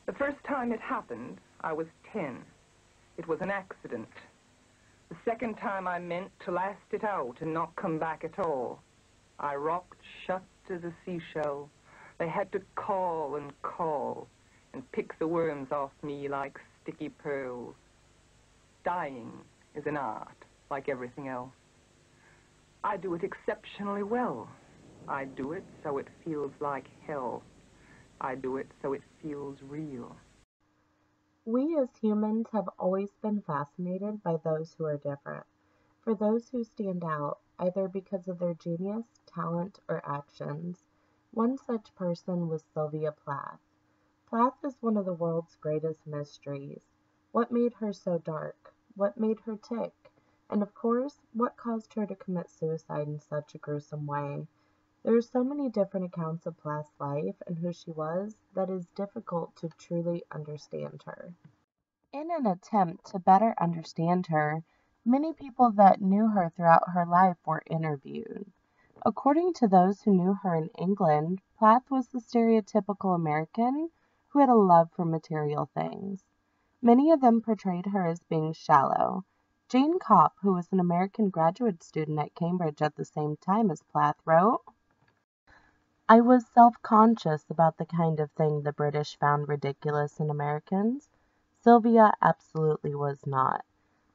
The first time it happened, I was 10. It was an accident. The second time I meant to last it out and not come back at all. I rocked shut as a seashell. They had to call and pick the worms off me like sticky pearls. Dying is an art, like everything else. I do it exceptionally well. I do it so it feels like hell. I do it so it feels real. We as humans have always been fascinated by those who are different, for those who stand out, either because of their genius, talent, or actions. One such person was Sylvia Plath. Plath is one of the world's greatest mysteries. What made her so dark? What made her tick? And of course, what caused her to commit suicide in such a gruesome way? There are so many different accounts of Plath's life and who she was that it is difficult to truly understand her. In an attempt to better understand her, many people that knew her throughout her life were interviewed. According to those who knew her in England, Plath was the stereotypical American who had a love for material things. Many of them portrayed her as being shallow. Jane Kopp, who was an American graduate student at Cambridge at the same time as Plath, wrote, "I was self-conscious about the kind of thing the British found ridiculous in Americans. Sylvia absolutely was not.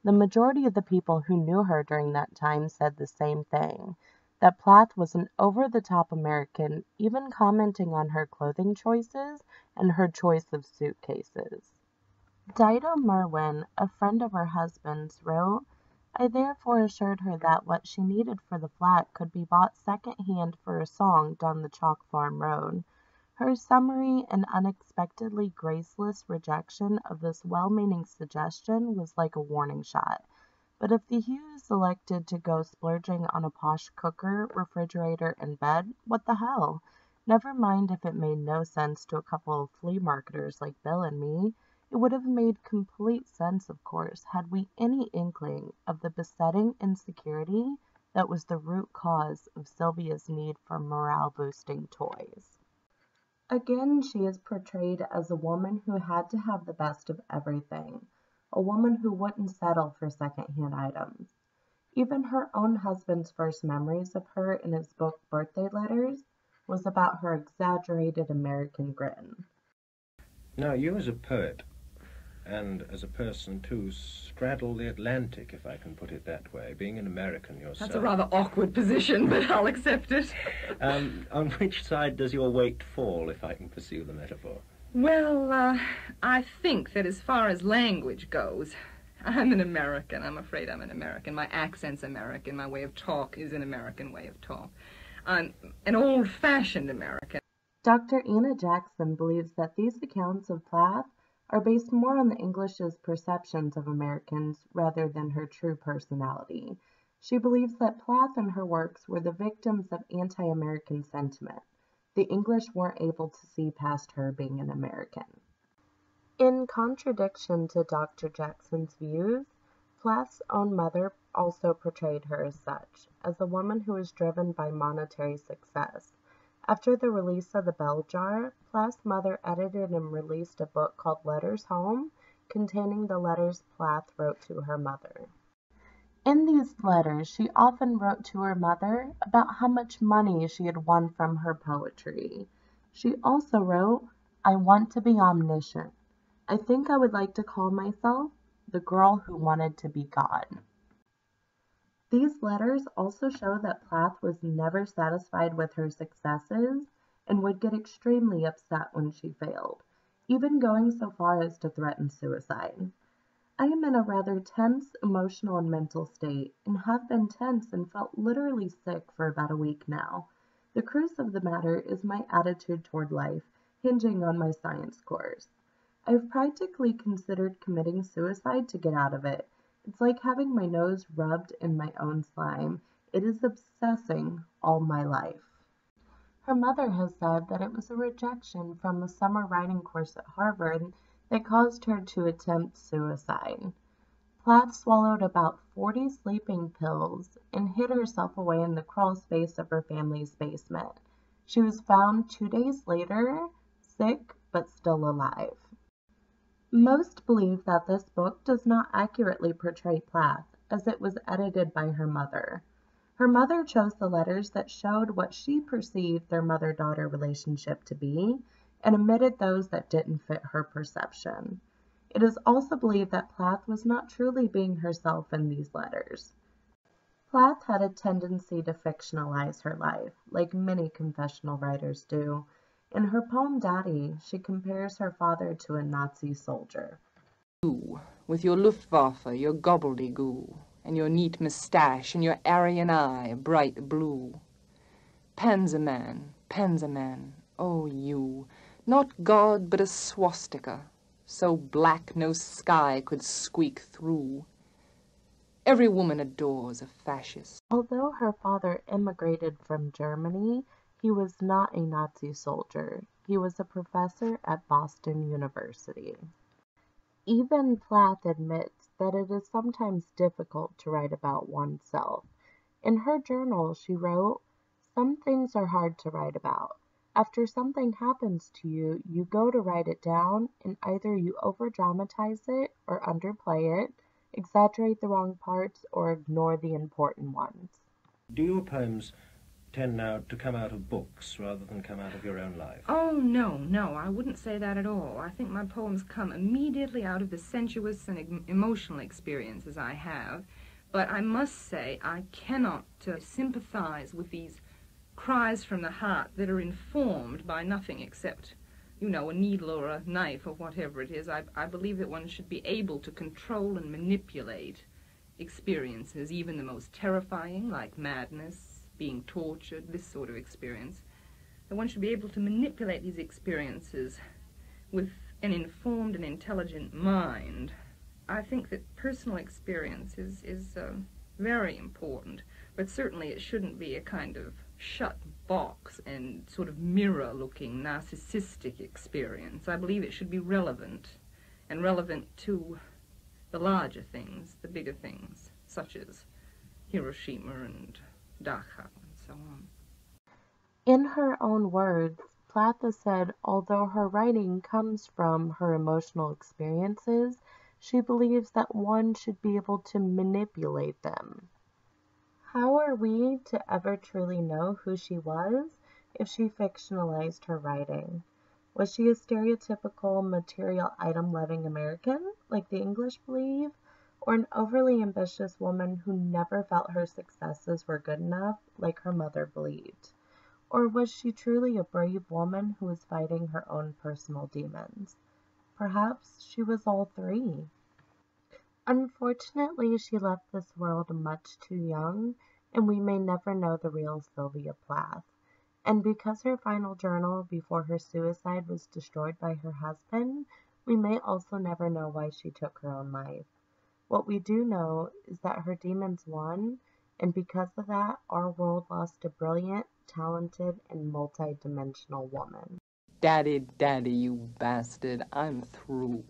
The majority of the people who knew her during that time said the same thing, that Plath was an over-the-top American, even commenting on her clothing choices and her choice of suitcases." Dido Merwin, a friend of her husband's, wrote, "I therefore assured her that what she needed for the flat could be bought second-hand for a song down the Chalk Farm Road. Her summary and unexpectedly graceless rejection of this well-meaning suggestion was like a warning shot. But if the Hughes elected to go splurging on a posh cooker, refrigerator, and bed, what the hell? Never mind if it made no sense to a couple of flea marketers like Bill and me. It would have made complete sense, of course, had we any inkling of the besetting insecurity that was the root cause of Sylvia's need for morale-boosting toys." Again, she is portrayed as a woman who had to have the best of everything, a woman who wouldn't settle for second-hand items. Even her own husband's first memories of her in his book Birthday Letters was about her exaggerated American grin. Now, you as a poet, and as a person too, straddle the Atlantic, if I can put it that way, being an American yourself. That's a rather awkward position, but I'll accept it. On which side does your weight fall, if I can pursue the metaphor? Well, I think that as far as language goes, I'm an American. I'm afraid I'm an American. My accent's American. My way of talk is an American way of talk. I'm an old-fashioned American. Dr. Anna Jackson believes that these accounts of Plath are based more on the English's perceptions of Americans rather than her true personality. She believes that Plath and her works were the victims of anti-American sentiment. The English weren't able to see past her being an American. In contradiction to Dr. Jackson's views, Plath's own mother also portrayed her as such, as a woman who was driven by monetary success. After the release of The Bell Jar, Plath's mother edited and released a book called Letters Home, containing the letters Plath wrote to her mother. In these letters, she often wrote to her mother about how much money she had won from her poetry. She also wrote, "I want to be omniscient. I think I would like to call myself the girl who wanted to be God." These letters also show that Plath was never satisfied with her successes and would get extremely upset when she failed, even going so far as to threaten suicide. "I am in a rather tense emotional and mental state, and have been tense and felt literally sick for about a week now. The crux of the matter is my attitude toward life, hinging on my science course. I've practically considered committing suicide to get out of it. It's like having my nose rubbed in my own slime. It is obsessing all my life." Her mother has said that it was a rejection from a summer writing course at Harvard that caused her to attempt suicide. Plath swallowed about 40 sleeping pills and hid herself away in the crawl space of her family's basement. She was found 2 days later, sick but still alive. Most believe that this book does not accurately portray Plath, as it was edited by her mother. Her mother chose the letters that showed what she perceived their mother-daughter relationship to be, and omitted those that didn't fit her perception. It is also believed that Plath was not truly being herself in these letters. Plath had a tendency to fictionalize her life, like many confessional writers do. In her poem Daddy, she compares her father to a Nazi soldier. You, with your Luftwaffe, your gobbledygoo, and your neat moustache, and your Aryan eye, bright blue. Panzerman, oh you, not God but a swastika, so black no sky could squeak through. Every woman adores a fascist. Although her father immigrated from Germany, he was not a Nazi soldier. He was a professor at Boston University. Even Plath admits that it is sometimes difficult to write about oneself. In her journal, she wrote, "Some things are hard to write about. After something happens to you, you go to write it down, and either you over-dramatize it or underplay it, exaggerate the wrong parts, or ignore the important ones." Do your poems tend now to come out of books rather than come out of your own life? Oh, no, I wouldn't say that at all. I think my poems come immediately out of the sensuous and emotional experiences I have. But I must say I cannot sympathize with these cries from the heart that are informed by nothing except, a needle or a knife or whatever it is. I believe that one should be able to control and manipulate experiences, even the most terrifying, like madness, being tortured, this sort of experience. That one should be able to manipulate these experiences with an informed and intelligent mind. I think that personal experience is very important, but certainly it shouldn't be a kind of shut box and sort of mirror-looking narcissistic experience. I believe it should be relevant, and relevant to the larger things, the bigger things, such as Hiroshima and Dachau and so on. In her own words, Plath said although her writing comes from her emotional experiences, she believes that one should be able to manipulate them. How are we to ever truly know who she was if she fictionalized her writing? Was she a stereotypical material item-loving American, like the English believe, or an overly ambitious woman who never felt her successes were good enough, like her mother believed? Or was she truly a brave woman who was fighting her own personal demons? Perhaps she was all three. Unfortunately, she left this world much too young, and we may never know the real Sylvia Plath. And because her final journal before her suicide was destroyed by her husband, we may also never know why she took her own life. What we do know is that her demons won, and because of that, our world lost a brilliant, talented, and multi-dimensional woman. Daddy, you bastard, I'm through.